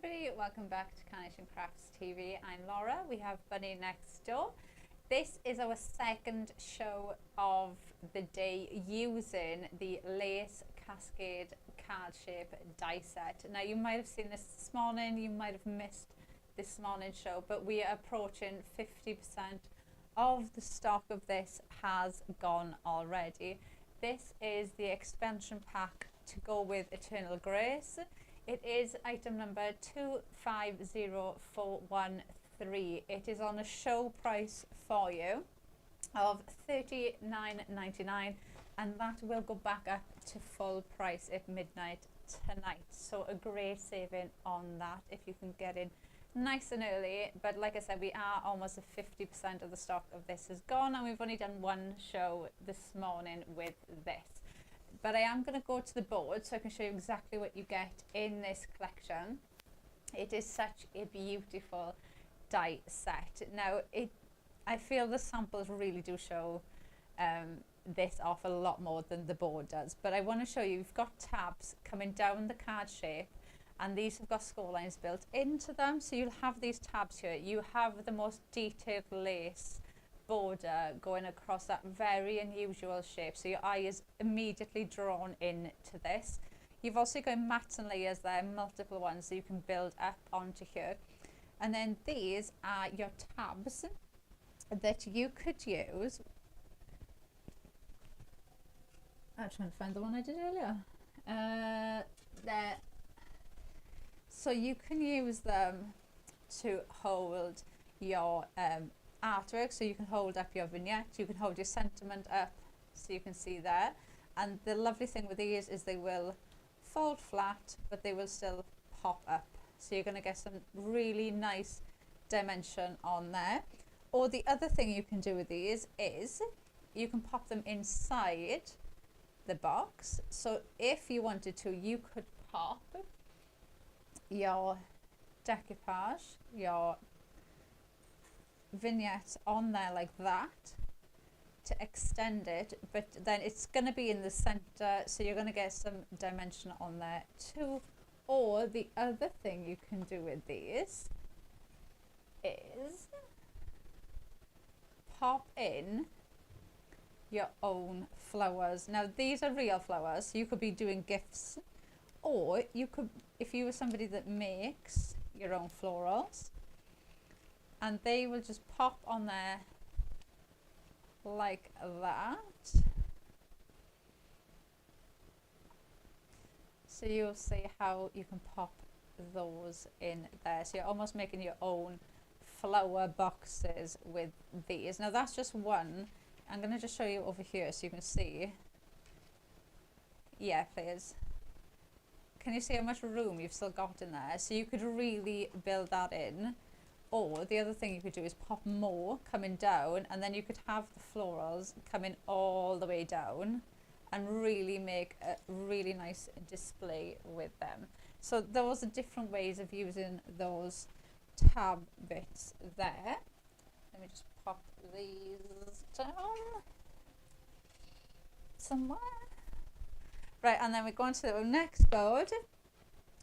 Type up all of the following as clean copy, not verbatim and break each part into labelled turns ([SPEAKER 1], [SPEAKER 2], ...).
[SPEAKER 1] everybody, welcome back to Carnation Crafts TV. I'm Laura, we have Bunny next door. This is our second show of the day using the lace Cascade card shape die set. Now you might have seen this morning, you might have missed this morning's show, but we are approaching 50% of the stock of this has gone already. This is the expansion pack to go with Eternal Grace. It is item number 250413. It is on a show price for you of $39.99, and that will go back up to full price at midnight tonight. So a great saving on that if you can get in nice and early. But like I said, we are almost at 50% of the stock of this is gone, and we've only done one show this morning with this. But I am going to go to the board so I can show you exactly what you get in this collection. It is such a beautiful die set. Now, I feel the samples really do show this off a lot more than the board does. But I want to show you, you've got tabs coming down the card shape, and these have got score lines built into them. So you'll have these tabs here. You have the most detailed lace border going across that very unusual shape, so your eye is immediately drawn into this. You've also got mats and layers there, multiple ones that you can build up onto here, and then these are your tabs that you could use. I'm trying to find the one I did earlier. There. So you can use them to hold your artwork, so you can hold up your vignette, you can hold your sentiment up, so you can see there. And the lovely thing with these is they will fold flat, but they will still pop up, so you're going to get some really nice dimension on there. Or the other thing you can do with these is you can pop them inside the box. So if you wanted to, you could pop your decoupage, your vignette on there like that to extend it, but then it's going to be in the center, so you're going to get some dimension on there too. Or the other thing you can do with these is pop in your own flowers. Now these are real flowers, so you could be doing gifts, or you could, if you were somebody that makes your own florals, and they will just pop on there like that. So you'll see how you can pop those in there. So you're almost making your own flower boxes with these. Now that's just one. I'm going to just show you over here so you can see. Yeah, please. Can you see how much room you've still got in there? So you could really build that in. Or the other thing you could do is pop more coming down, and then you could have the florals coming all the way down and really make a really nice display with them. So those are different ways of using those tab bits there. Let me just pop these down somewhere. Right, and then we're going to the next board.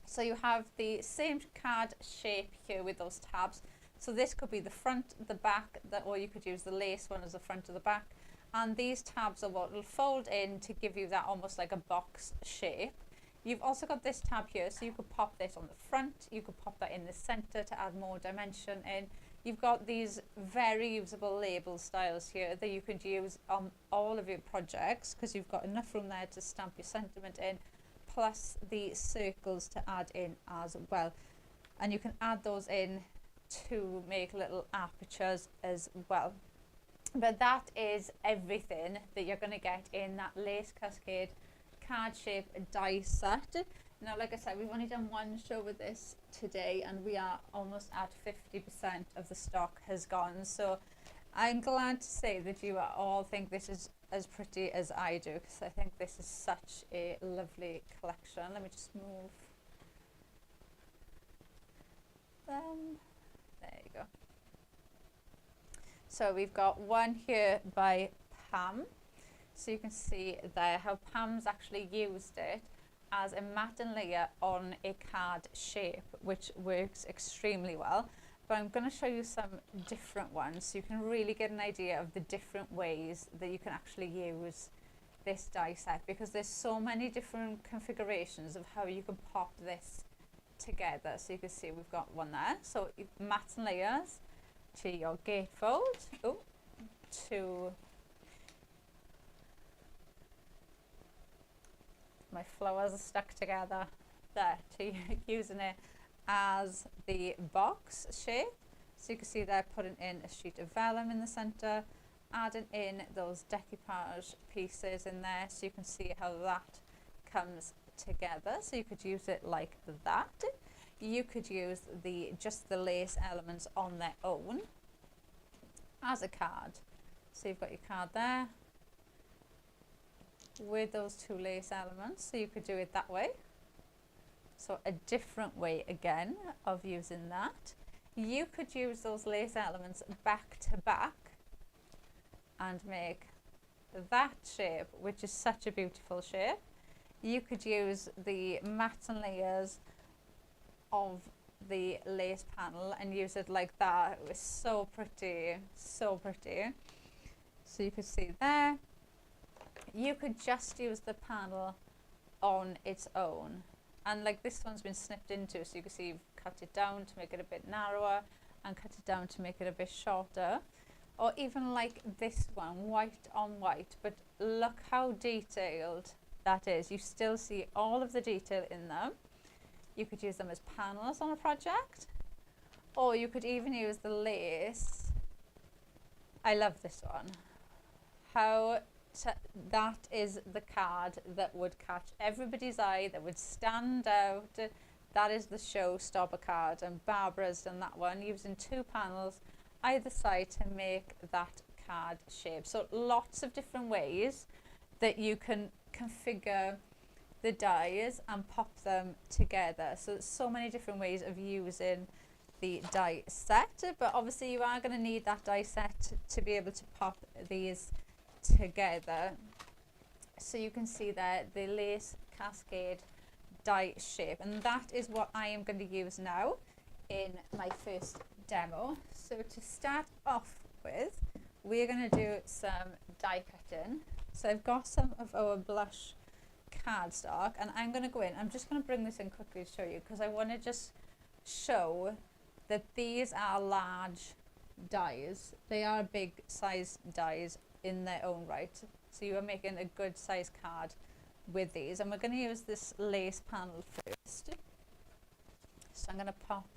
[SPEAKER 1] So you have the same card shape here with those tabs. So this could be the front, the back, or you could use the lace one as the front or the back. And these tabs are what will fold in to give you that almost like a box shape. You've also got this tab here, so you could pop this on the front, you could pop that in the center to add more dimension in. You've got these very usable label styles here that you could use on all of your projects, because you've got enough room there to stamp your sentiment in, plus the circles to add in as well. And you can add those in to make little apertures as well. But that is everything that you're going to get in that lace Cascade card shape die set. Now, like I said, we've only done one show with this today, and we are almost at 50% of the stock has gone. So I'm glad to say that you all think this is as pretty as I do, because I think this is such a lovely collection. Let me just move them. There you go. So we've got one here by Pam. So you can see there how Pam's actually used it as a matten layer on a card shape, which works extremely well. But I'm going to show you some different ones so you can really get an idea of the different ways that you can actually use this die set, because there's so many different configurations of how you can pop this together. So you can see we've got one there. So matten layers to your gatefold, to my flowers are stuck together there, to using it as the box shape. So you can see they're putting in a sheet of vellum in the center, adding in those decoupage pieces in there, so you can see how that comes together. So you could use it like that. You could use just the lace elements on their own as a card. So you've got your card there with those two lace elements, so you could do it that way. So a different way again of using that. You could use those lace elements back to back and make that shape, which is such a beautiful shape. You could use the matten layers of the lace panel and use it like that. It was so pretty, so pretty. So you could see there. You could just use the panel on its own, and like this one's been snipped into, so you can see you've cut it down to make it a bit narrower and cut it down to make it a bit shorter. Or even like this one, white on white, but look how detailed that is. You still see all of the detail in them. You could use them as panels on a project, or you could even use the lace. I love this one. That is the card that would catch everybody's eye, that would stand out. That is the showstopper card, and Barbara's done that one using two panels either side to make that card shape. So lots of different ways that you can configure the dies and pop them together. So there's so many different ways of using the die set, but obviously you are going to need that die set to be able to pop these together. So you can see there the lace cascade die shape, and that is what I am going to use now in my first demo. So to start off with, we're going to do some die cutting. So I've got some of our blush cardstock, and I'm going to go in. I'm just going to bring this in quickly to show you, because I want to just show that these are large dies. They are big size dies in their own right. So you are making a good size card with these, and we're going to use this lace panel first. So I'm going to pop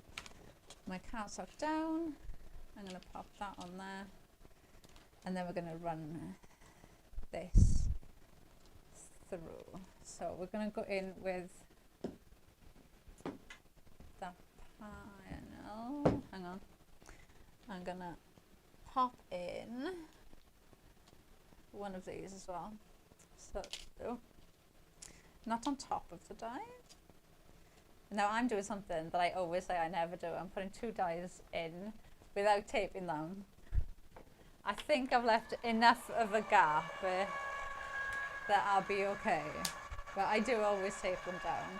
[SPEAKER 1] my cardstock down. I'm going to pop that on there, and then we're going to run this through. So we're going to go in with that panel. Hang on. I'm going to pop in one of these as well. So not on top of the die. Now I'm doing something that I always say I never do. I'm putting two dies in without taping them. I think I've left enough of a gap that I'll be okay. But I do always tape them down.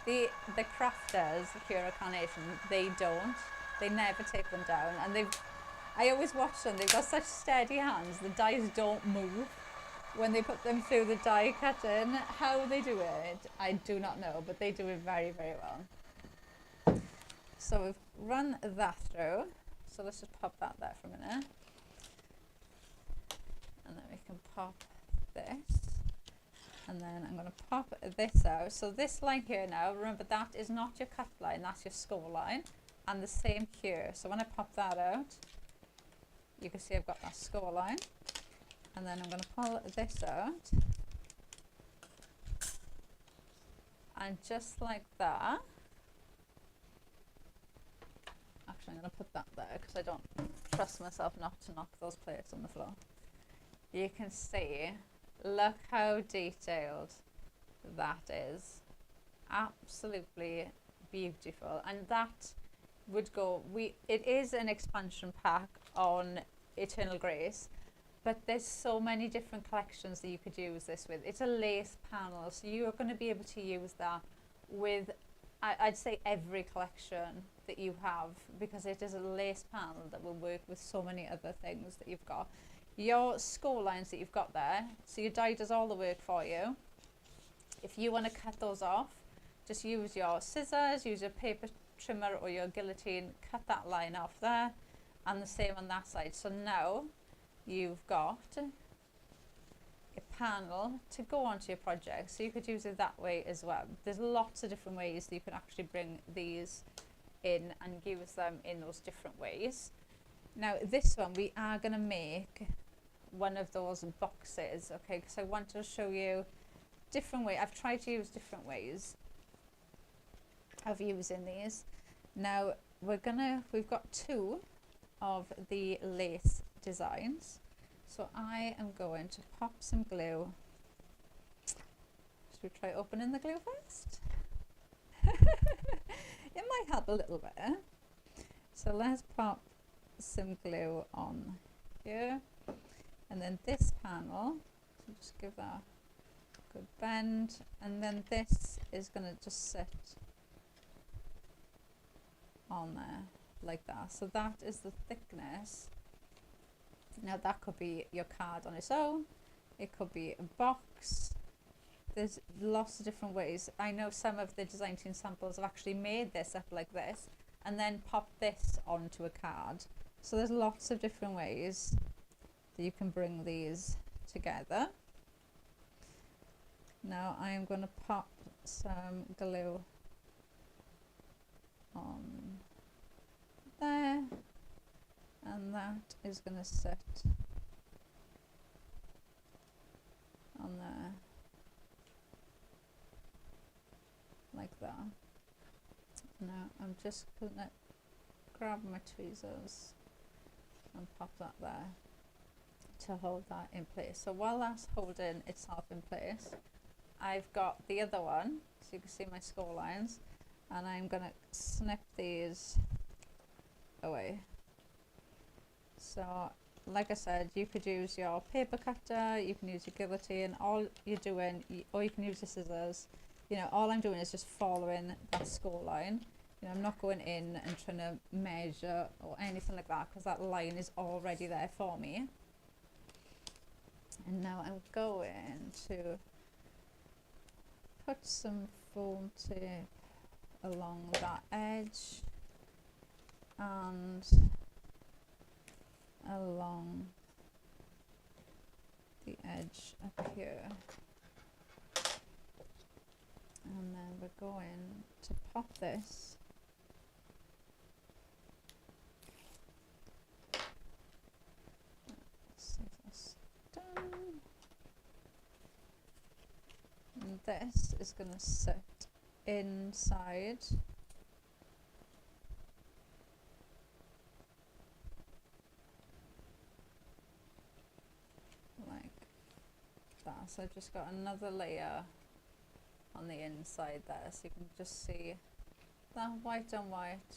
[SPEAKER 1] The crafters here at Carnation, they don't. They never tape them down, and I always watch them. They've got such steady hands. The dies don't move when they put them through the die cutting. How they do it, I do not know, but they do it very, very well. So we've run that through. So let's just pop that there for a minute. And then we can pop this. And then I'm going to pop this out. So this line here now, remember that is not your cut line, that's your score line. And the same here. So when I pop that out, you can see I've got that score line. And then I'm going to pull this out. And just like that. Actually, I'm going to put that there because I don't trust myself not to knock those plates on the floor. You can see, look how detailed that is. Absolutely beautiful. And that would go, it is an expansion pack on Eternal Grace, but there's so many different collections that you could use this with. It's a lace panel, so you are going to be able to use that with, I'd say, every collection that you have, because it is a lace panel that will work with so many other things that you've got. Your score lines that you've got there, so your die does all the work for you. If you want to cut those off, just use your scissors, use your paper trimmer or your guillotine, cut that line off there, and the same on that side. So now you've got a panel to go onto your project, so you could use it that way as well. There's lots of different ways that you can actually bring these in and use them in those different ways. Now this one, we are going to make one of those boxes, okay, because I want to show you different way. I've tried to use different ways of using these. Now we've got two of the lace designs, so I am going to pop some glue. Should we try opening the glue first? It might help a little bit. So let's pop some glue on here, and then this panel, so just give that a good bend, and then this is going to just sit on there like that. So that is the thickness. Now that could be your card on its own, it could be a box. There's lots of different ways. I know some of the design team samples have actually made this up like this and then pop this onto a card. So there's lots of different ways that you can bring these together. Now I am going to pop some glue on there, and that is going to sit on there like that. Now I'm just going to grab my tweezers and pop that there to hold that in place. So while that's holding itself in place, I've got the other one, so you can see my score lines, and I'm going to snip these away. So like I said, you could use your paper cutter, you can use your guillotine, all you're doing, or you can use your scissors. You know, all I'm doing is just following that score line. You know, I'm not going in and trying to measure or anything like that, because that line is already there for me. And now I'm going to put some foam tape along that edge and along the edge up here, and then we're going to pop this and this is going to sit inside like that. So I've just got another layer on the inside there, so you can just see that white on white,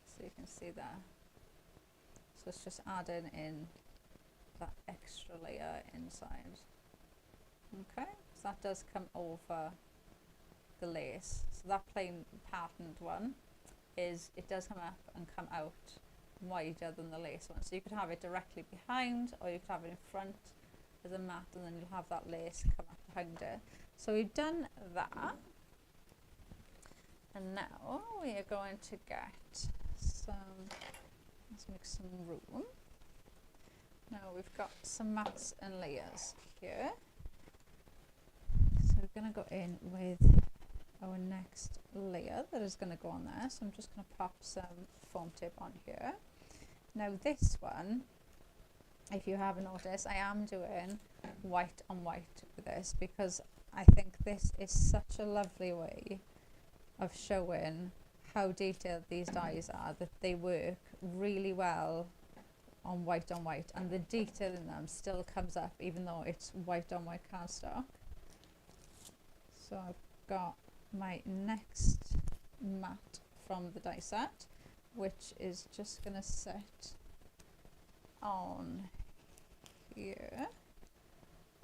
[SPEAKER 1] so you can see there. So it's just adding in that extra layer inside. Okay, so that does come over the lace. So that plain patterned one is, it does come up and come out wider than the lace one. So you could have it directly behind, or you could have it in front as a mat, and then you'll have that lace come up behind it. So we've done that, and now we are going to get some, let's make some room. Now we've got some mats and layers here. So we're going to go in with our next layer that is going to go on there. So I'm just going to pop some foam tape on here. Now this one, if you haven't noticed, I am doing white on white with this, because I think this is such a lovely way of showing how detailed these dies are, that they work really well on white, and the detail in them still comes up even though it's white on white cardstock. So I've got my next mat from the die set, which is just going to sit on here.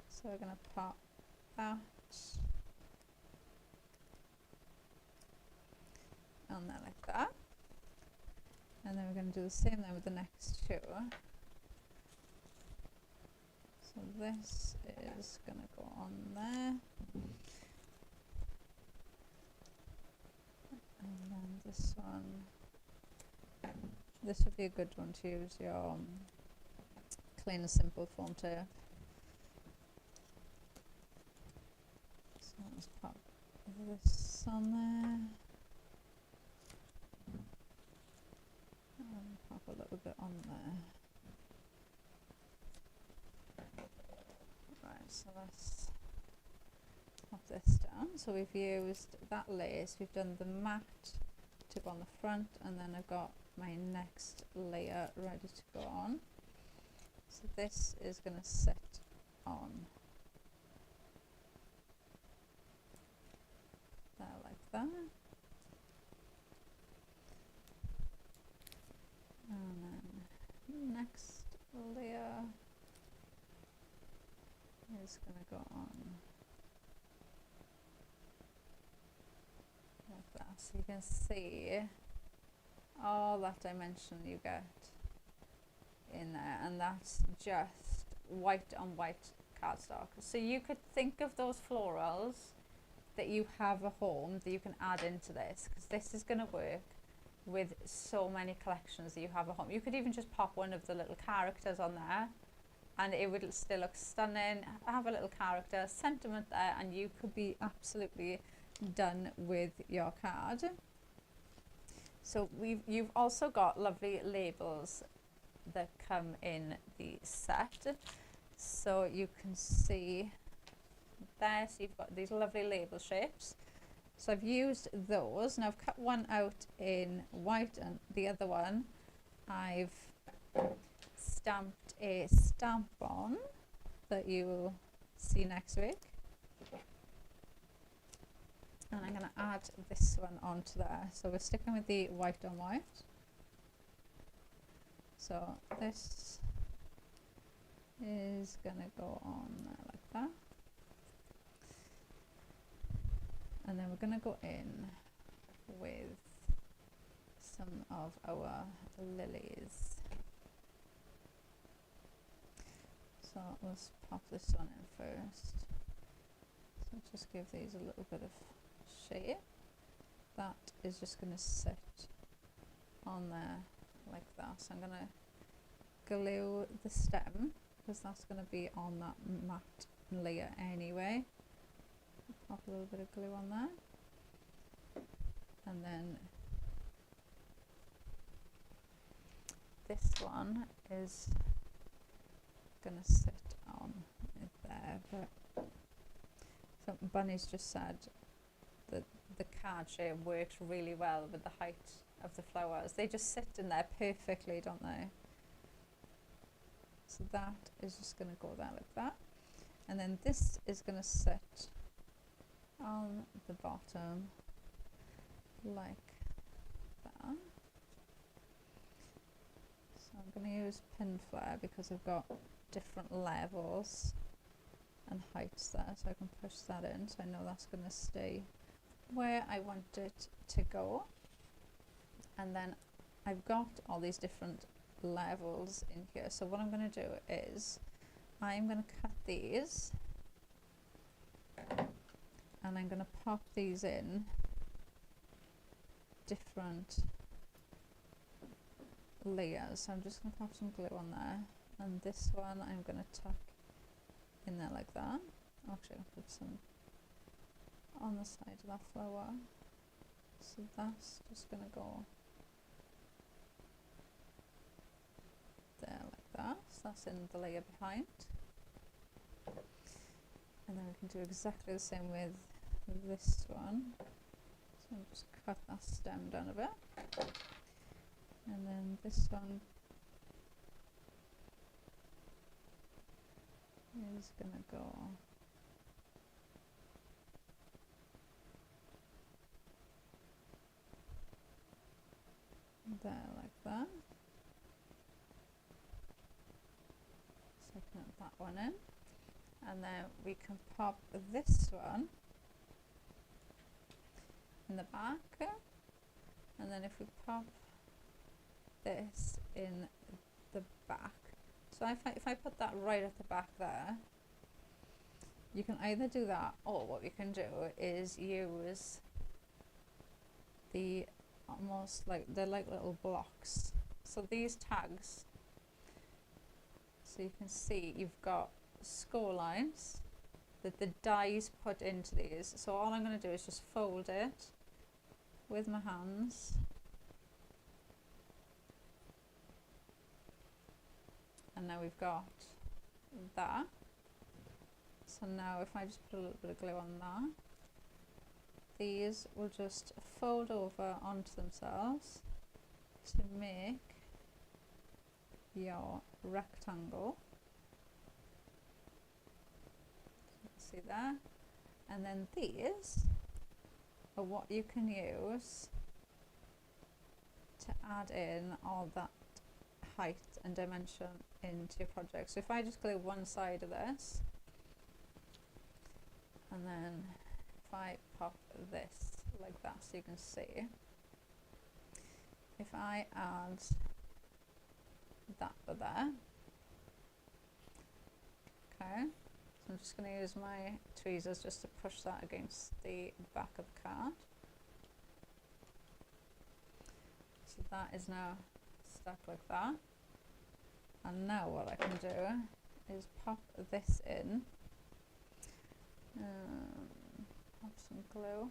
[SPEAKER 1] So we're going to pop that on there like that. And then we're going to do the same then with the next two. So this is going to go on there. And then this one, this would be a good one to use your clean and simple foam tape. So let's pop this on there. And pop a little bit on there. Right, so let's pop this down. So we've used that lace, we've done the matte to go on the front, and then I've got my next layer ready to go on. So this is going to sit on there like that. And then next layer is going to go on like that. So you can see all that dimension you get in there, and that's just white on white cardstock. So you could think of those florals that you have at home that you can add into this, because this is going to work with so many collections that you have at home. You could even just pop one of the little characters on there and it would still look stunning. Have a little character, sentiment there, and you could be absolutely done with your card. So you've also got lovely labels that come in the set. So you can see there, so you've got these lovely label shapes. So I've used those. Now I've cut one out in white and the other one I've stamped a stamp on that you will see next week. And I'm going to add this one onto there. So we're sticking with the white on white. So this is going to go on there like that. And then we're going to go in with some of our lilies. So let's pop this one in first. So just give these a little bit of shape. That is just going to sit on there like that. So I'm going to glue the stem, because that's going to be on that matte layer anyway. Pop a little bit of glue on there, and then this one is going to sit on it there. But so Bunny's just said that the card shape works really well with the height of the flowers. They just sit in there perfectly, don't they? So that is just going to go there like that, and then this is going to sit on the bottom like that. So I'm going to use pin flare because I've got different levels and heights there, so I can push that in, so I know that's going to stay where I want it to go. And then I've got all these different levels in here, so what I'm going to do is I'm going to cut these and I'm going to pop these in different layers. So I'm just going to pop some glue on there, and this one I'm going to tuck in there like that. Actually, I'll put some on the side of that flower. So that's just going to go there like that. So that's in the layer behind. And then we can do exactly the same with this one. So I'll just cut that stem down a bit. And then this one is going to go there like that. So I can have that that one in, and then we can pop this one in the back, and then if we pop this in the back, so if I put that right at the back there, you can either do that, or what we can do is use the almost like, they're like little blocks. So these tags, so you can see you've got score lines that the dies put into these. So all I'm going to do is just fold it with my hands, and now we've got that. So now if I just put a little bit of glue on that, these will just fold over onto themselves to make your rectangle. You can see there. And then these are what you can use to add in all that height and dimension into your project. So if I just glue one side of this, and then if I pop this like that, so you can see, if I add that there, okay, so I'm just going to use my tweezers just to push that against the back of the card. So that is now stuck like that, and now what I can do is pop this in. Pop some glue,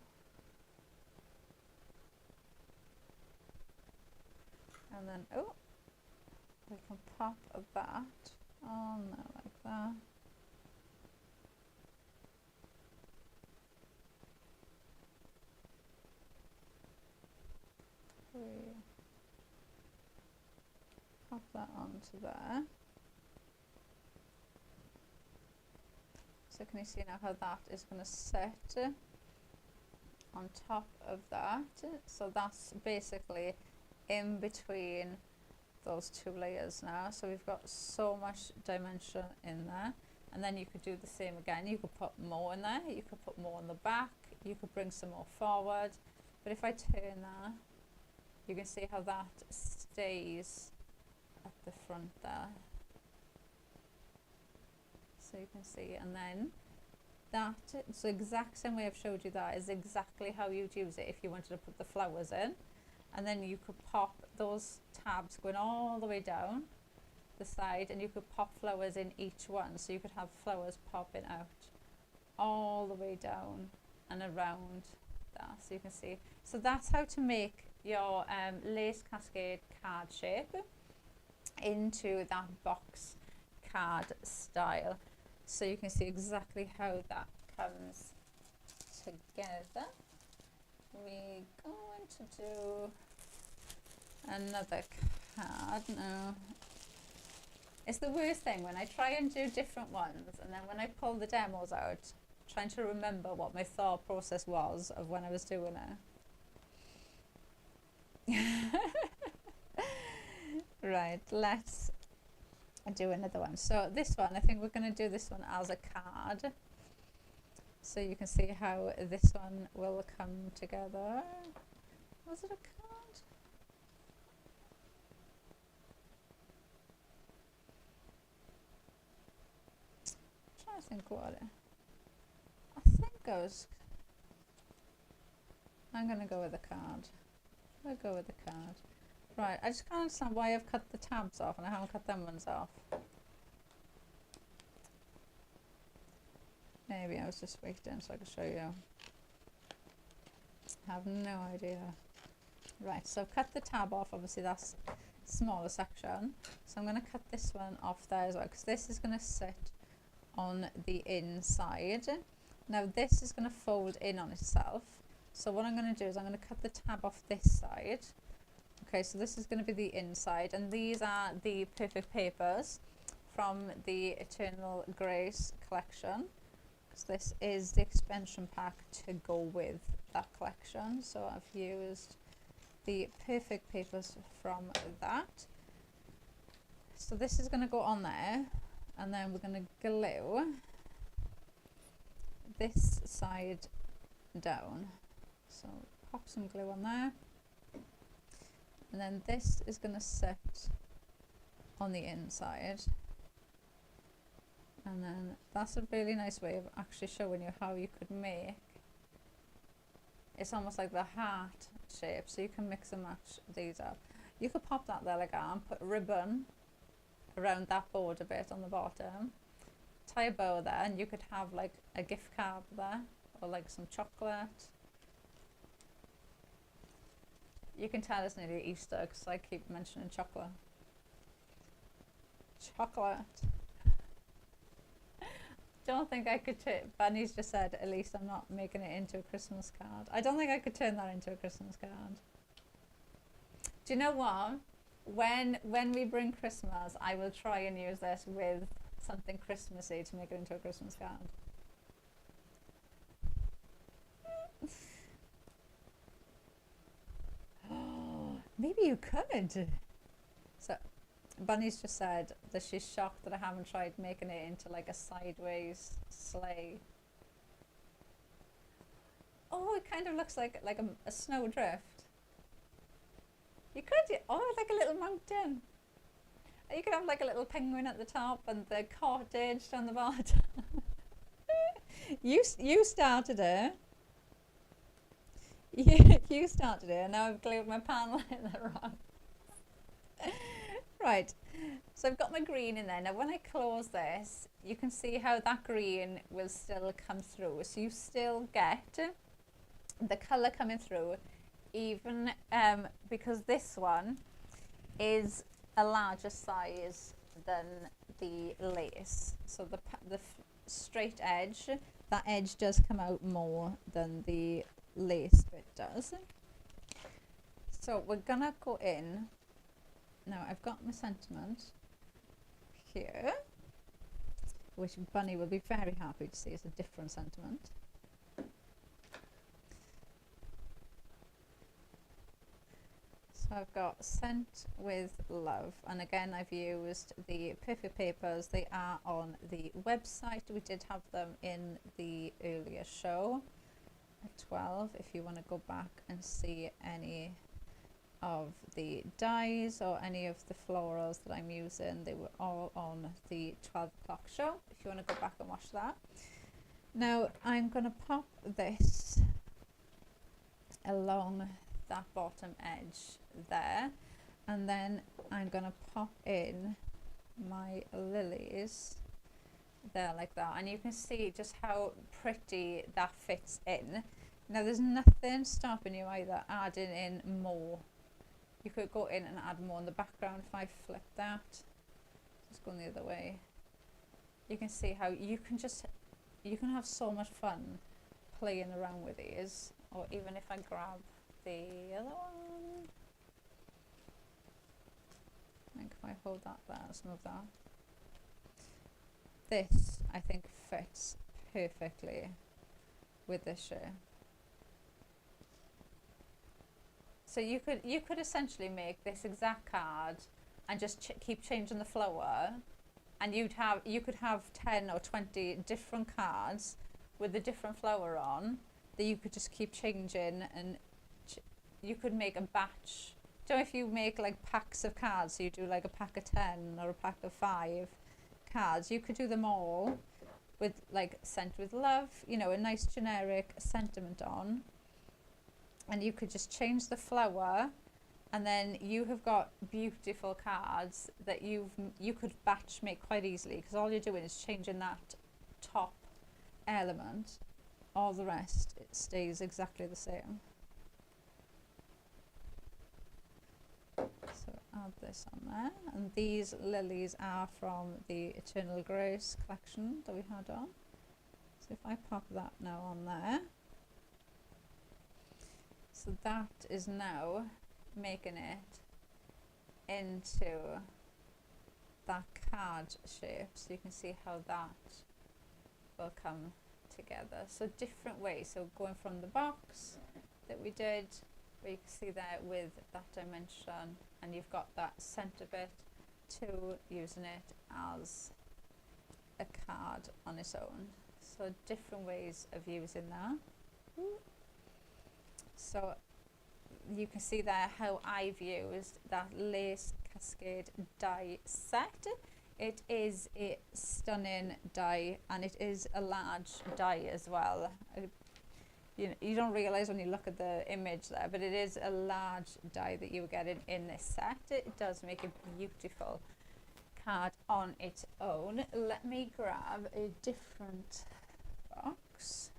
[SPEAKER 1] and then we can pop that on there like that. We pop that onto there. So can you see now how that is going to sit on top of that? So that's basically in between those two layers now. So we've got so much dimension in there. And then you could do the same again. You could put more in there. You could put more on the back. You could bring some more forward. But if I turn that, you can see how that stays at the front there. So you can see, and then that, it's the exact same way I've showed you that is exactly how you'd use it if you wanted to put the flowers in. And then you could pop those tabs going all the way down the side, and you could pop flowers in each one, so you could have flowers popping out all the way down and around that, so you can see. So that's how to make your lace cascade card shape into that box card style. So you can see exactly how that comes together. We're going to do another card now. It's the worst thing when I try and do different ones, and then when I pull the demos out, trying to remember what my thought process was of when I was doing it. Right, let's do another one. So this one, I think we're going to do this one as a card, so you can see how this one will come together. Was it a card? I'm trying to think what it. I'm going to go with a card. I'll go with the card. Right, I just can't understand why I've cut the tabs off and I haven't cut them ones off. Maybe I was just waiting so I could show you. I have no idea. Right, so I've cut the tab off, obviously that's a smaller section. So I'm going to cut this one off there as well, because this is going to sit on the inside. Now this is going to fold in on itself. So what I'm going to do is I'm going to cut the tab off this side. Okay, so this is going to be the inside, and these are the perfect papers from the Eternal Grace collection, because this is the expansion pack to go with that collection. So I've used the perfect papers from that. So this is going to go on there, and then we're going to glue this side down. So pop some glue on there, and then this is going to sit on the inside, and then that's a really nice way of actually showing you how you could make, it's almost like the heart shape, so you can mix and match these up. You could pop that there like that and put a ribbon around that border bit on the bottom, tie a bow there, and you could have like a gift card there, or like some chocolate. You can tell it's nearly Easter because I keep mentioning chocolate. Chocolate. Don't think I could Bunny's just said, at least I'm not making it into a Christmas card. I don't think I could turn that into a Christmas card. Do you know what? When we bring Christmas, I will try and use this with something Christmassy to make it into a Christmas card. Maybe you could. So Bunny's just said that she's shocked that I haven't tried making it into like a sideways sleigh. Oh, it kind of looks like a snowdrift. You could, oh, like a little mountain. You could have like a little penguin at the top and the cottage down the bottom. You started it. You started it, and now I've glued my panel in there wrong. Right, so I've got my green in there. Now when I close this, you can see how that green will still come through. So you still get the colour coming through, even because this one is a larger size than the lace. So the straight edge, that edge does come out more than the lace bit does. So we're gonna go in. Now I've got my sentiment here, which Bunny will be very happy to see is a different sentiment. So I've got Scent with Love, and again I've used the perfect papers. They are on the website. We did have them in the earlier show at 12 if you want to go back and see any of the dies or any of the florals that I'm using. They were all on the 12 o'clock show if you want to go back and watch that. Now I'm going to pop this along that bottom edge there, and then I'm going to pop in my lilies there like that, and you can see just how pretty that fits in. Now there's nothing stopping you either adding in more. You could go in and add more in the background. If I flip that, just going the other way, you can see how you can have so much fun playing around with these. Or even if I grab the other one, I think if I hold that there, let's move that. This I think fits perfectly with this shape. So you could essentially make this exact card and just keep changing the flower, and you could have 10 or 20 different cards with a different flower on that you could just keep changing, and you could make a batch. So if you make like packs of cards, so you do like a pack of 10 or a pack of 5 cards, you could do them all with like Scent with Love, you know, a nice generic sentiment on. And you could just change the flower, and then you have got beautiful cards that you could batch make quite easily, because all you're doing is changing that top element. All the rest, it stays exactly the same. So add this on there, and these lilies are from the Eternal Grace collection that we had on. So if I pop that now on there, so that is now making it into that card shape. So you can see how that will come together. So different ways. So going from the box that we did, where you can see there with that dimension, and you've got that center bit, to using it as a card on its own. So different ways of using that. So you can see there how I've used that lace Cascade die set. It is a stunning die, and it is a large die as well. You don't realise when you look at the image there, but it is a large die that you are getting in this set. It does make a beautiful card on its own. Let me grab a different box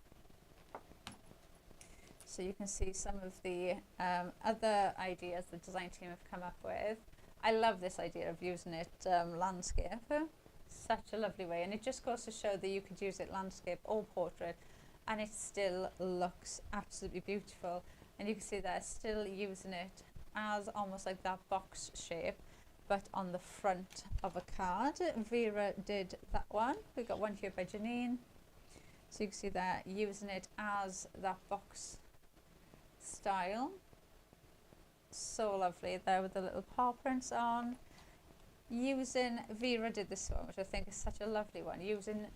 [SPEAKER 1] so you can see some of the other ideas the design team have come up with. I love this idea of using it landscape. Such a lovely way, and it just goes to show that you could use it landscape or portrait and it still looks absolutely beautiful. And you can see they're still using it as almost like that box shape, but on the front of a card. Vera did that one. We got one here by Janine. So you can see they're using it as that box style. So lovely there with the little paw prints on. Vera did this one, which I think is such a lovely one, using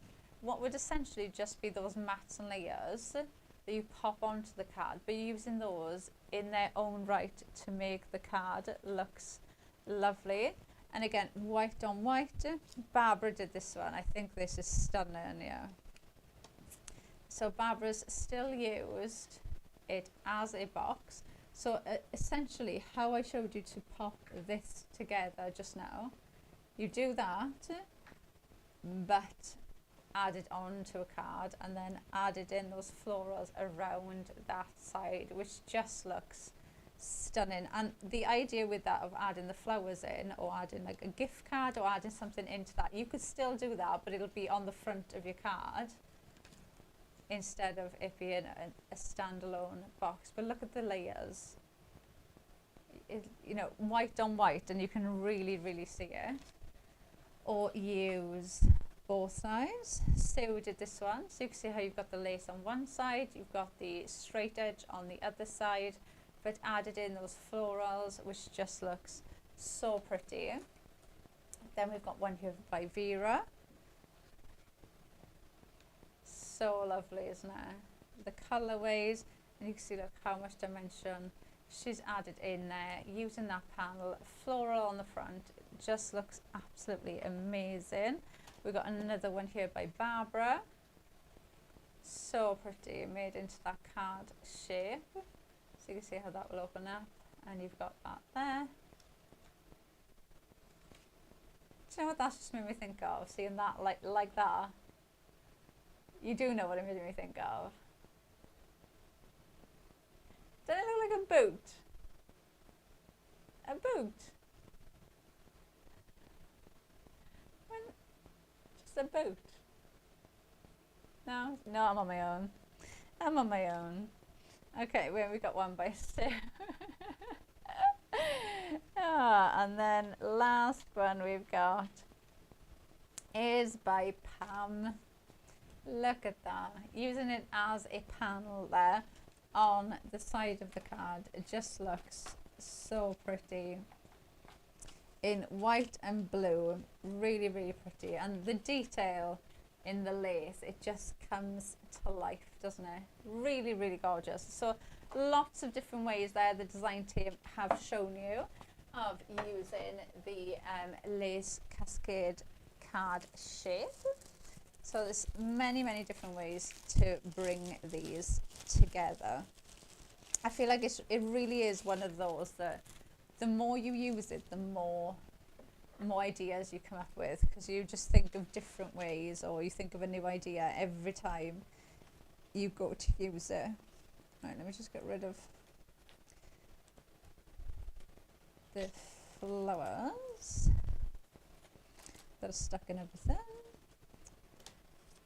[SPEAKER 1] what would essentially just be those mats and layers that you pop onto the card, but using those in their own right to make the card looks lovely. And again, white on white. Barbara did this one. I think this is stunning, yeah. So Barbara's still used it as a box. So essentially how I showed you to pop this together just now, you do that, but add it onto a card and then added in those florals around that side, which just looks stunning. And the idea with that of adding the flowers in, or adding like a gift card, or adding something into that, you could still do that, but it'll be on the front of your card instead of it being a standalone box. But look at the layers, you know, white on white, and you can really see it. Or use both sides. Sue did this one, so you can see how you've got the lace on one side, you've got the straight edge on the other side, but added in those florals, which just looks so pretty. Then we've got one here by Vera. So lovely, isn't it? The colorways, and you can see look how much dimension she's added in there using that panel. Floral on the front, it just looks absolutely amazing. We've got another one here by Barbara. So pretty, made into that card shape. So you can see how that will open up, and you've got that there. Do you know what that just made me think of? Seeing that like that. You do know what it made me think of. Doesn't it look like a boot? A boot? Just a boot? No? No, I'm on my own. I'm on my own. Okay, we got one by Sue. And then last one we've got is by Pam. Look at that. Using it as a panel there on the side of the card. It just looks so pretty in white and blue. Really pretty, and the detail in the lace, it just comes to life, doesn't it? Really gorgeous. So lots of different ways there the design team have shown you of using the lace Cascade card shape. So there's many different ways to bring these together. I feel like it really is one of those that the more you use it, the more ideas you come up with, because you just think of different ways, or you think of a new idea every time you go to use it. Right, let me just get rid of the flowers that are stuck in everything.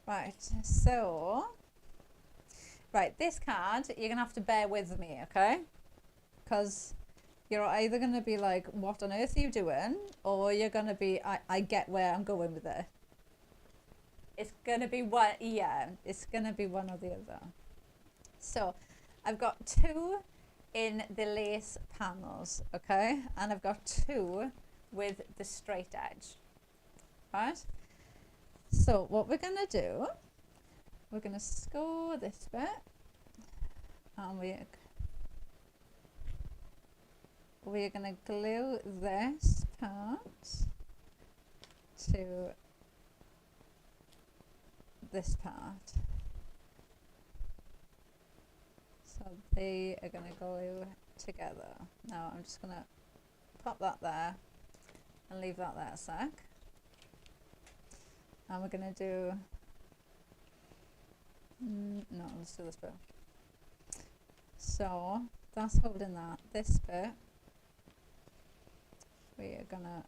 [SPEAKER 1] Right, so, right, this card, you're going to have to bear with me, okay? Because you're either going to be like, what on earth are you doing? Or you're going to be, I get where I'm going with it. It's going to be one, yeah, it's going to be one or the other. So, I've got two in the lace panels, okay? And I've got two with the straight edge, right? So what we're going to do, we're going to score this bit, and we're going to glue this part to this part. So they are going to glue together. Now I'm just going to pop that there and leave that there a sec. And we're going to do, no, let's do this bit. So that's holding that. This bit, we are going to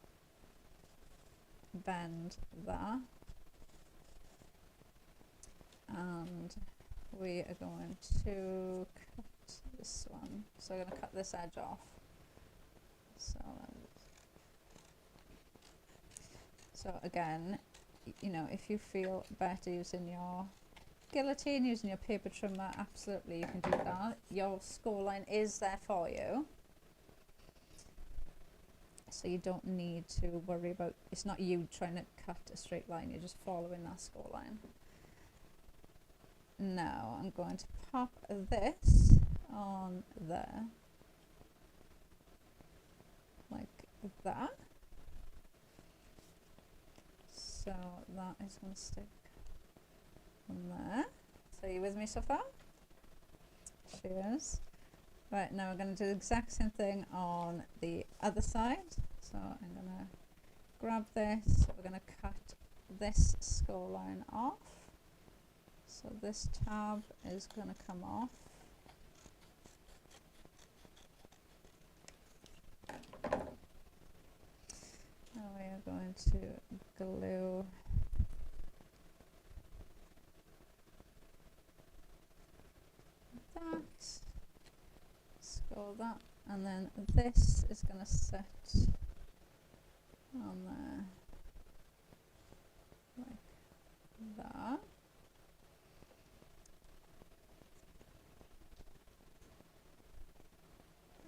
[SPEAKER 1] bend that. And we are going to cut this one. So we're going to cut this edge off. So again, you know, if you feel better using your guillotine, using your paper trimmer, absolutely you can do that. Your score line is there for you. So you don't need to worry about, it's not you trying to cut a straight line, you're just following that score line. Now I'm going to pop this on there, like that. So that is going to stick on there. So are you with me so far? Cheers. Right, now we're going to do the exact same thing on the other side. So I'm going to grab this, we're going to cut this score line off. So this tab is going to come off. Now we are going to glue that, score that, and then this is going to sit on there like that.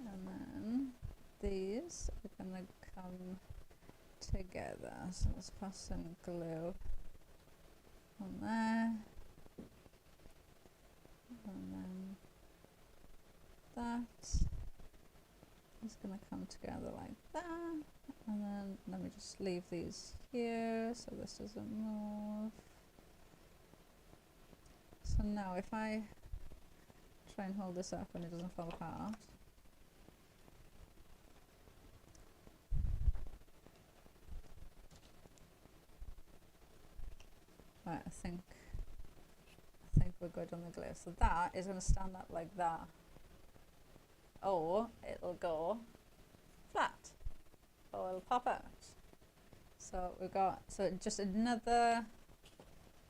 [SPEAKER 1] And then these are going to come together. So let's pass some glue on there. And then that is going to come together like that. And then let me just leave these here so this doesn't move. So now if I try and hold this up and it doesn't fall apart. Right, I think we're good on the glue. So that is going to stand up like that, or it'll go flat, or it'll pop out. So we've got, so just another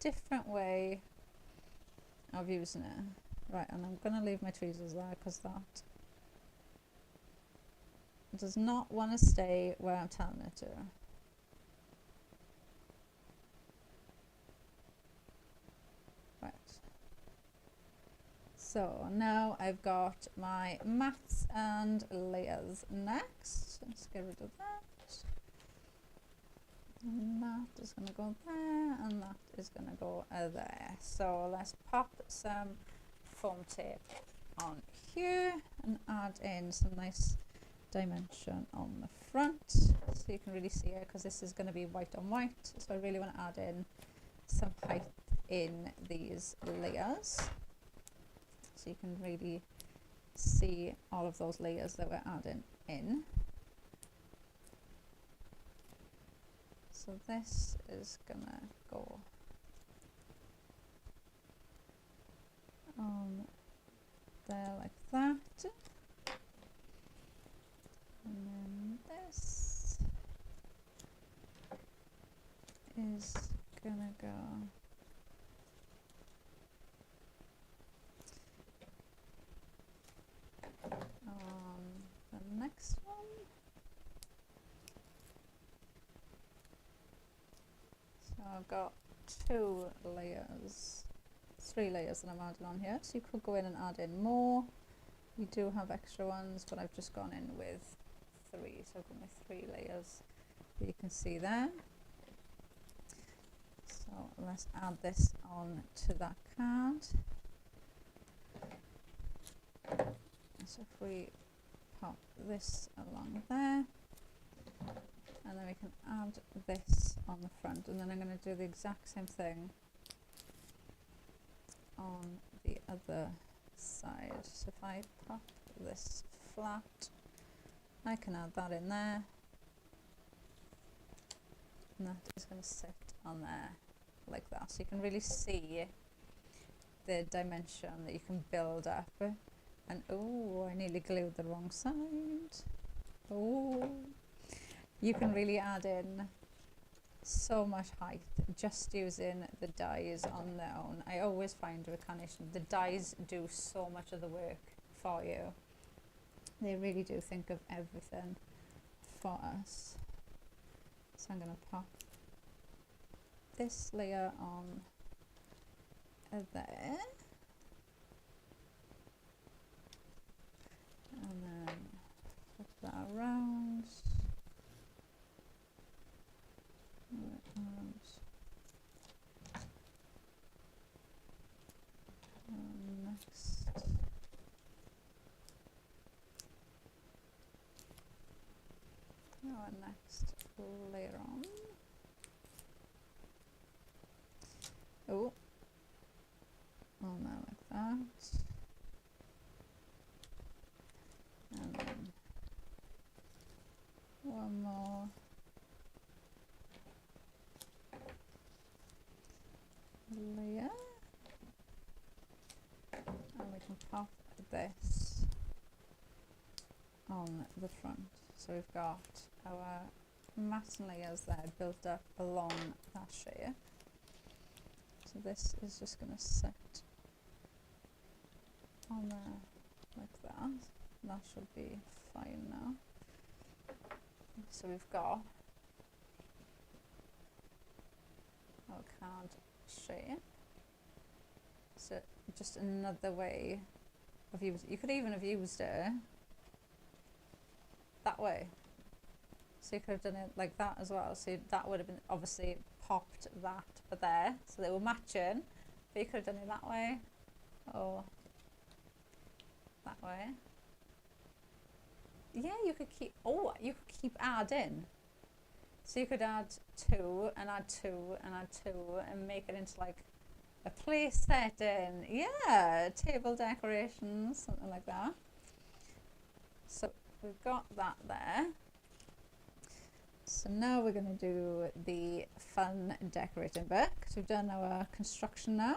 [SPEAKER 1] different way of using it. Right, and I'm going to leave my tweezers there because that does not want to stay where I'm telling it to. So now I've got my mats and layers next. Let's get rid of that. And that is going to go there, and that is going to go there. So let's pop some foam tape on here and add in some nice dimension on the front, so you can really see it, because this is going to be white on white. So I really want to add in some height in these layers, so you can really see all of those layers that we're adding in. So this is gonna go on there like that, and then this is gonna go on the next one. So I've got 2 layers, 3 layers that I'm adding on here, so you could go in and add in more. We do have extra ones, but I've just gone in with 3, so I've got my 3 layers that you can see there. So let's add this on to that card. So if we pop this along there, and then we can add this on the front, and then I'm going to do the exact same thing on the other side. So if I pop this flat, I can add that in there, and that is going to sit on there like that, so you can really see the dimension that you can build up. And oh, I nearly glued the wrong side. Oh, you can really add in so much height just using the dies on their own. I always find with carnation, the dies do so much of the work for you. They really do think of everything for us. So I'm going to pop this layer on there, and then flip that around, and next our next layer on. Oh, on there like that, and then one more layer, and we can pop this on the front. So we've got our matte layers there built up along that shape. So this is just going to sit on there like that. That should be fine now. So we've got our card shape. So just another way of using. You could even have used it that way. So you could have done it like that as well. So that would have been obviously popped that there, so they were matching. But you could have done it that way, or that way. Yeah, you could keep. Oh, you could keep adding. So you could add 2 and add 2 and add 2 and make it into like a place setting. Yeah, table decorations, something like that. So we've got that there. So now we're going to do the fun decorating bit, because we've done our construction now.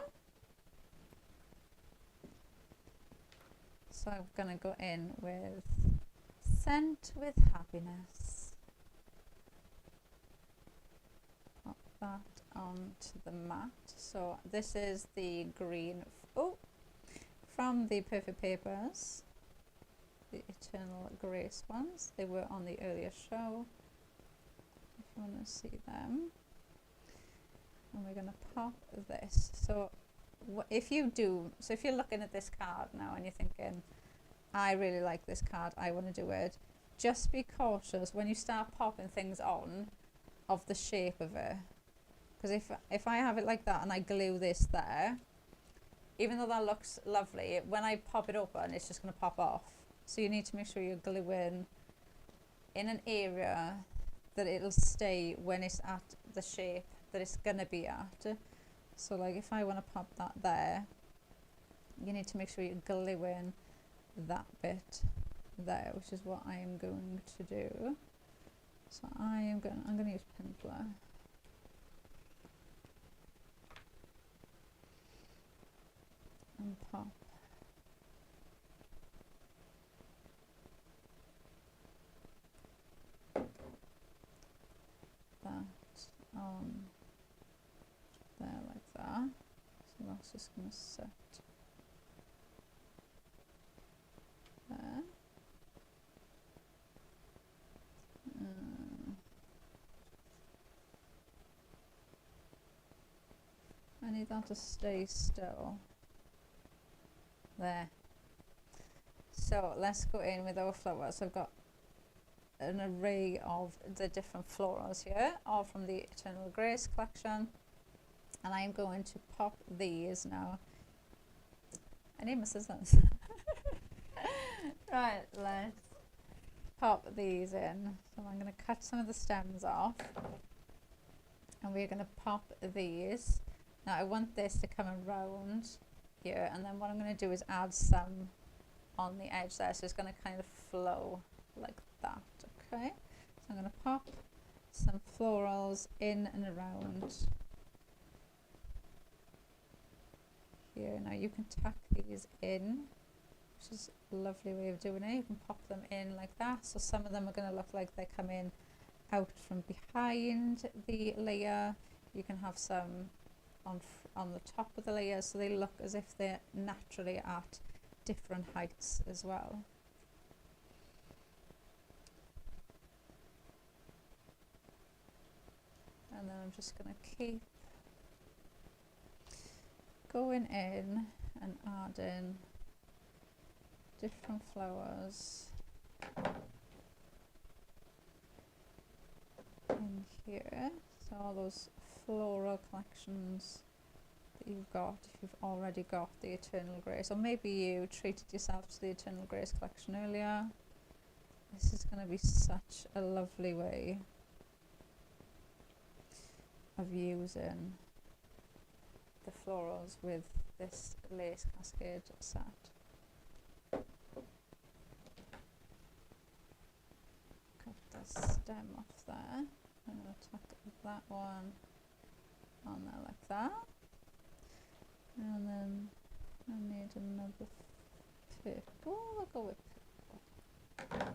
[SPEAKER 1] So I'm going to go in with Scent with Happiness. Pop that onto the mat. So this is the green, from the Perfect Papers, the Eternal Grace ones. They were on the earlier show, if you want to see them. And we're going to pop this. So if you're looking at this card now and you're thinking, I really like this card, I want to do it, just be cautious when you start popping things on of the shape of it. Because if I have it like that and I glue this there, even though that looks lovely, when I pop it open, it's just going to pop off. So you need to make sure you're gluing in an area that it'll stay when it's at the shape that it's going to be at. So like if I want to pop that there, you need to make sure you're gluing that bit there, which is what I am going to do. So I'm going to use pencil. And pop that on there like that. So that's just going to sit there. I need that to stay still. There. So let's go in with our flowers. I've got an array of the different florals here, all from the Eternal Grace collection. And I'm going to pop these now. I need my scissors. Right, let's pop these in. So I'm going to cut some of the stems off. And we're going to pop these. Now I want this to come around here. And then what I'm going to do is add some on the edge there. So it's going to kind of flow like that. Okay. So I'm going to pop some florals in and around here. Now you can tuck these in, which is a lovely way of doing it. You can pop them in like that. So some of them are going to look like they come in out from behind the layer. You can have some on the top of the layer, so they look as if they're naturally at different heights as well. And then I'm just going to keep going in and adding different flowers in here. So all those floral collections that you've got, if you've already got the Eternal Grace, or maybe you treated yourself to the Eternal Grace collection earlier, this is going to be such a lovely way of using the florals with this lace cascade set. Cut the stem off there. I'm going to tuck that one on there like that. And then I need another purple. I'll go with purple.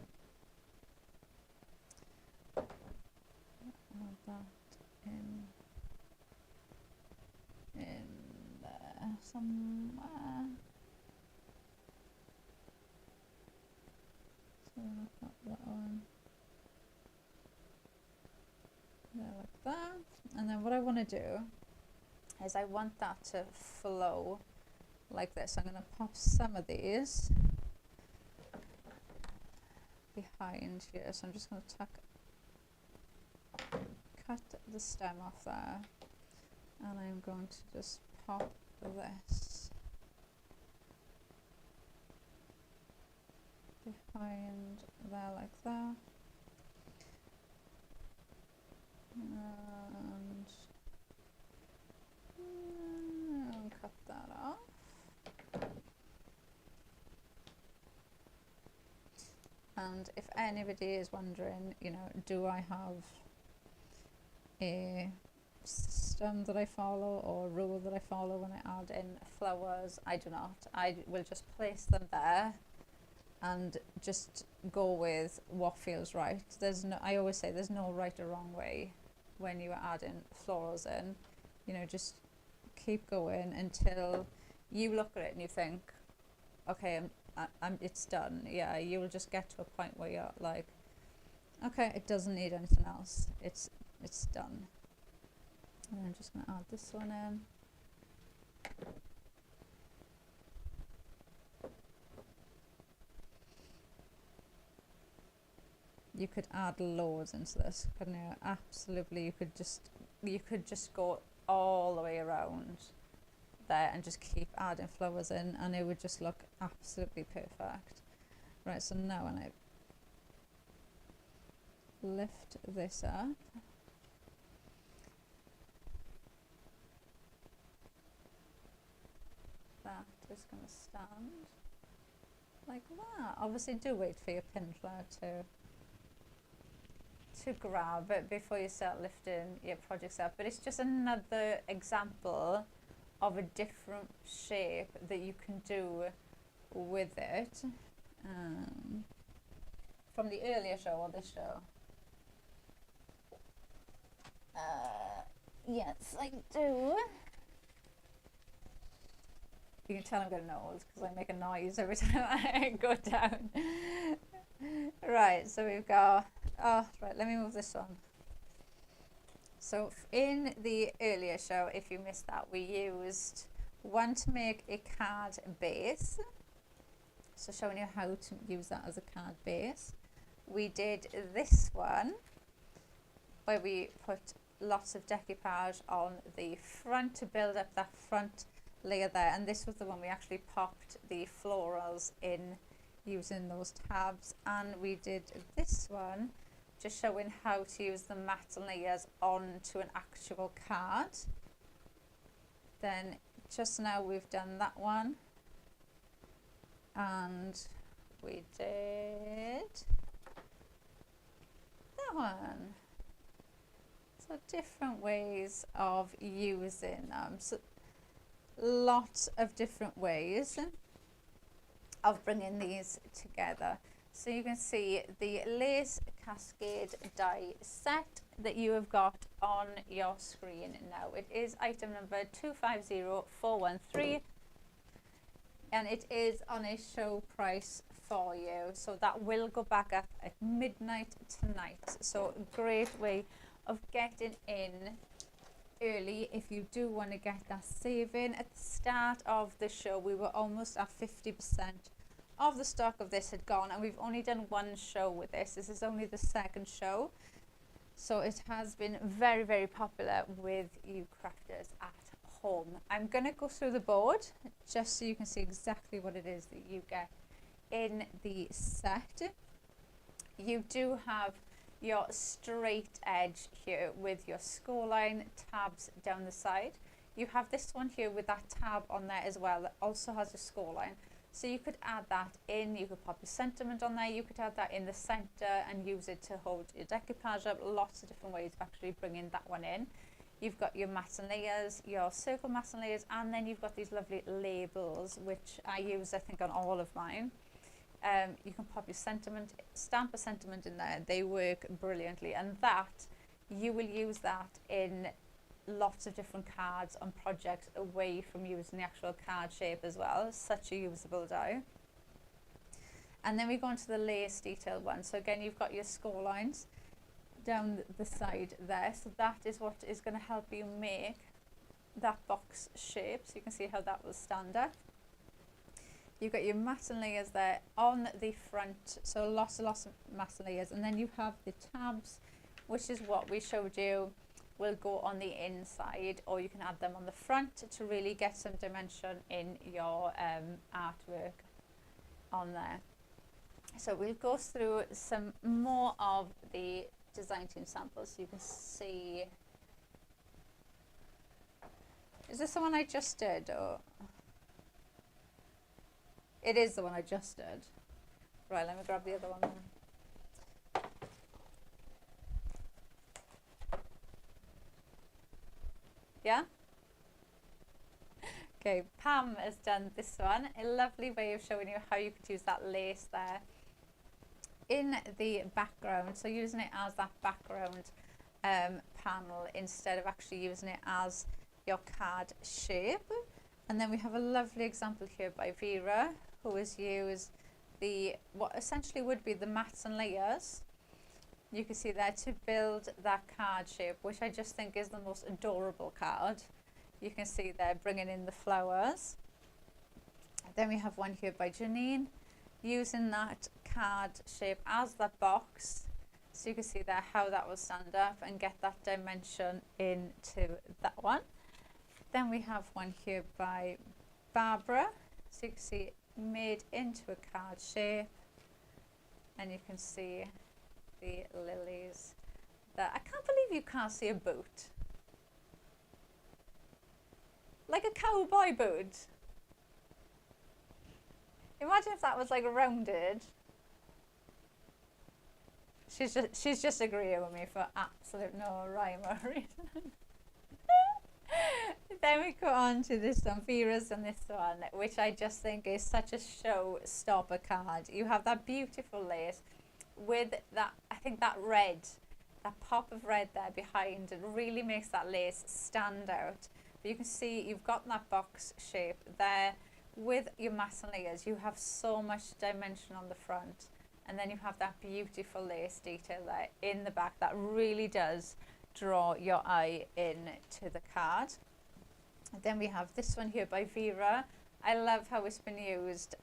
[SPEAKER 1] Add that in there somewhere. So I've got that one there like that. And then what I want to do is I want that to flow like this. I'm going to pop some of these behind here. So I'm just going to cut the stem off there, and I'm going to just pop this behind there like that, and I'll cut that off. And if anybody is wondering, you know, do I have a system that I follow or a rule that I follow when I add in flowers? I do not. I will just place them there and just go with what feels right. There's no, I always say there's no right or wrong way when you are adding florals in. You know, just keep going until you look at it and you think, okay, it's done. Yeah, you will just get to a point where you're like, okay, it doesn't need anything else. It's done. And I'm just going to add this one in. You could add loads into this, couldn't you? Absolutely, you could just go all the way around there and just keep adding flowers in, and it would just look absolutely perfect. Right, so now when I lift this up, that is going to stand like that. Obviously do wait for your pin flare to grab it before you start lifting your projects up, but it's just another example of a different shape that you can do with it. From the earlier show or this show? Yes, I do. You can tell I'm getting old because I make a noise every time I go down. Right, so we've got, oh, right, let me move this one. So in the earlier show, if you missed that, we used one to make a card base. So showing you how to use that as a card base. We did this one where we put lots of decoupage on the front to build up that front layer there, and this was the one we actually popped the florals in using those tabs. And we did this one just showing how to use the matte layers onto an actual card. Then just now we've done that one, and we did that one. So different ways of using them. So lots of different ways of bringing these together. So you can see the lace cascade die set that you have got on your screen now. It is item number 250413, and it is on a show price for you. So that will go back up at midnight tonight. So a great way of getting in early if you do want to get that saving. At the start of the show we were almost at 50% of the stock of this had gone, and we've only done one show with this. This is only the second show, so it has been very, very popular with you crafters at home. I'm going to go through the board just so you can see exactly what it is that you get in the set. You do have your straight edge here with your score line tabs down the side. You have this one here with that tab on there as well that also has a score line. So you could add that in, you could pop your sentiment on there, you could add that in the center and use it to hold your decoupage up. Lots of different ways of actually bringing that one in. You've got your matte and layers, your circle matte and layers, and then you've got these lovely labels, which I use I think on all of mine. You can pop your sentiment, stamp a sentiment in there. They work brilliantly, and that you will use that in lots of different cards on projects away from using the actual card shape as well. Such a usable die. And then we go on to the lace detail one. So again, you've got your score lines down the side there. So that is what is going to help you make that box shape. So you can see how that will stand up. You've got your matte and layers there on the front, so lots of matte and layers, and then you have the tabs, which is what we showed you, will go on the inside, or you can add them on the front to really get some dimension in your artwork on there. So we'll go through some more of the design team samples so you can see. Is this the one I just did, or? It is the one I just did. Right, let me grab the other one then. Yeah? Okay, Pam has done this one. A lovely way of showing you how you could use that lace there in the background. So using it as that background panel instead of actually using it as your card shape. And then we have a lovely example here by Vera, who has used the what essentially would be the mats and layers. You can see there to build that card shape, which I just think is the most adorable card. You can see there bringing in the flowers. Then we have one here by Janine, using that card shape as that box. So you can see there how that will stand up and get that dimension into that one. Then we have one here by Barbara, so you can see it made into a card shape, and you can see the lilies there. I can't believe you can't see a boot. Like a cowboy boot. Imagine if that was like rounded. She's just agreeing with me for absolute no rhyme or reason. Then we go on to this one, Vera's and this one, which I just think is such a showstopper card. You have that beautiful lace with that, I think that red, that pop of red there behind, it really makes that lace stand out. But you can see you've got that box shape there with your matte layers. You have so much dimension on the front, and then you have that beautiful lace detail there in the back that really does draw your eye into the card. And then we have this one here by Vera. I love how it's been used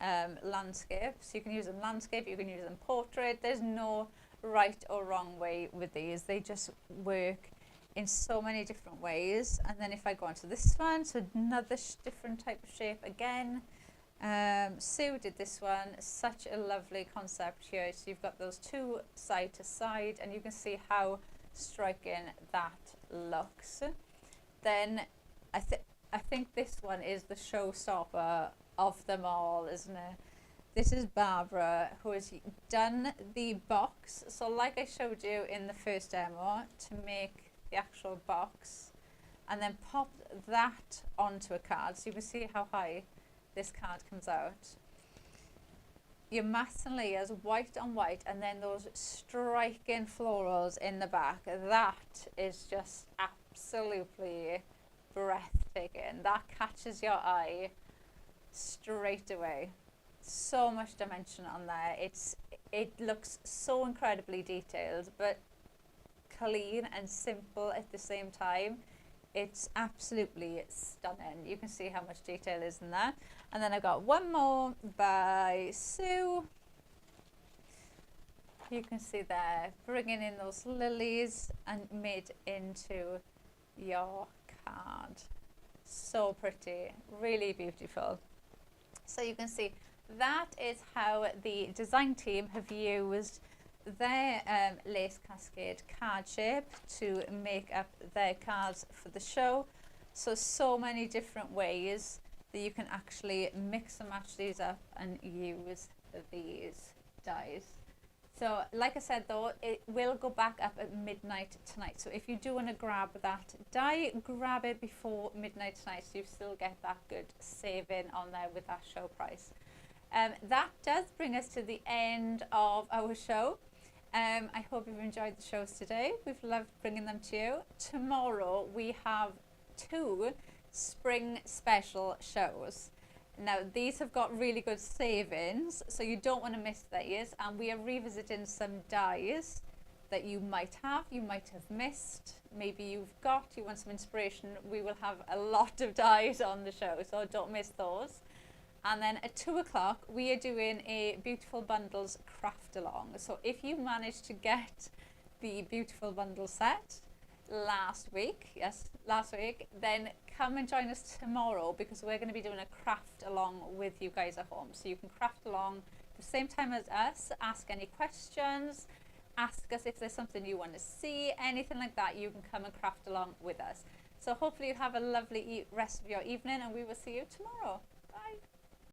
[SPEAKER 1] landscape. So you can use them landscape, you can use them portrait. There's no right or wrong way with these. They just work in so many different ways. And then if I go on to this one, so another different type of shape again. Sue did this one, such a lovely concept here. So you've got those two side to side, and you can see how striking that looks. Then I think this one is the showstopper of them all, isn't it? This is Barbara, who has done the box. So like I showed you in the first demo, to make the actual box, and then pop that onto a card. So you can see how high this card comes out. Your mattes and layers, white on white, and then those striking florals in the back. That is just absolutely breathtaking. That catches your eye straight away. So much dimension on there. It looks so incredibly detailed, but clean and simple at the same time. It's absolutely stunning. You can see how much detail is in there. And then I've got one more by Sue. You can see there, bringing in those lilies and made into your card. So pretty, really beautiful. So you can see that is how the design team have used their lace cascade card shape to make up their cards for the show. So many different ways that you can actually mix and match these up and use these dies. So like I said though, it will go back up at midnight tonight. So if you do want to grab that die, grab it before midnight tonight, so you still get that good saving on there with that show price. That does bring us to the end of our show. I hope you've enjoyed the shows today. We've loved bringing them to you. Tomorrow we have 2 spring special shows. Now these have got really good savings, so you don't want to miss these, and we are revisiting some dies that you might have missed. Maybe you want some inspiration. We will have a lot of dies on the show, so don't miss those. And then at 2 o'clock we are doing a Beautiful Bundles craft along. So if you managed to get the Beautiful Bundle set last week, then come and join us tomorrow, because we're going to be doing a craft along with you guys at home. So you can craft along the same time as us, ask any questions, ask us if there's something you want to see, anything like that. You can come and craft along with us. So hopefully you have a lovely rest of your evening, and we will see you tomorrow.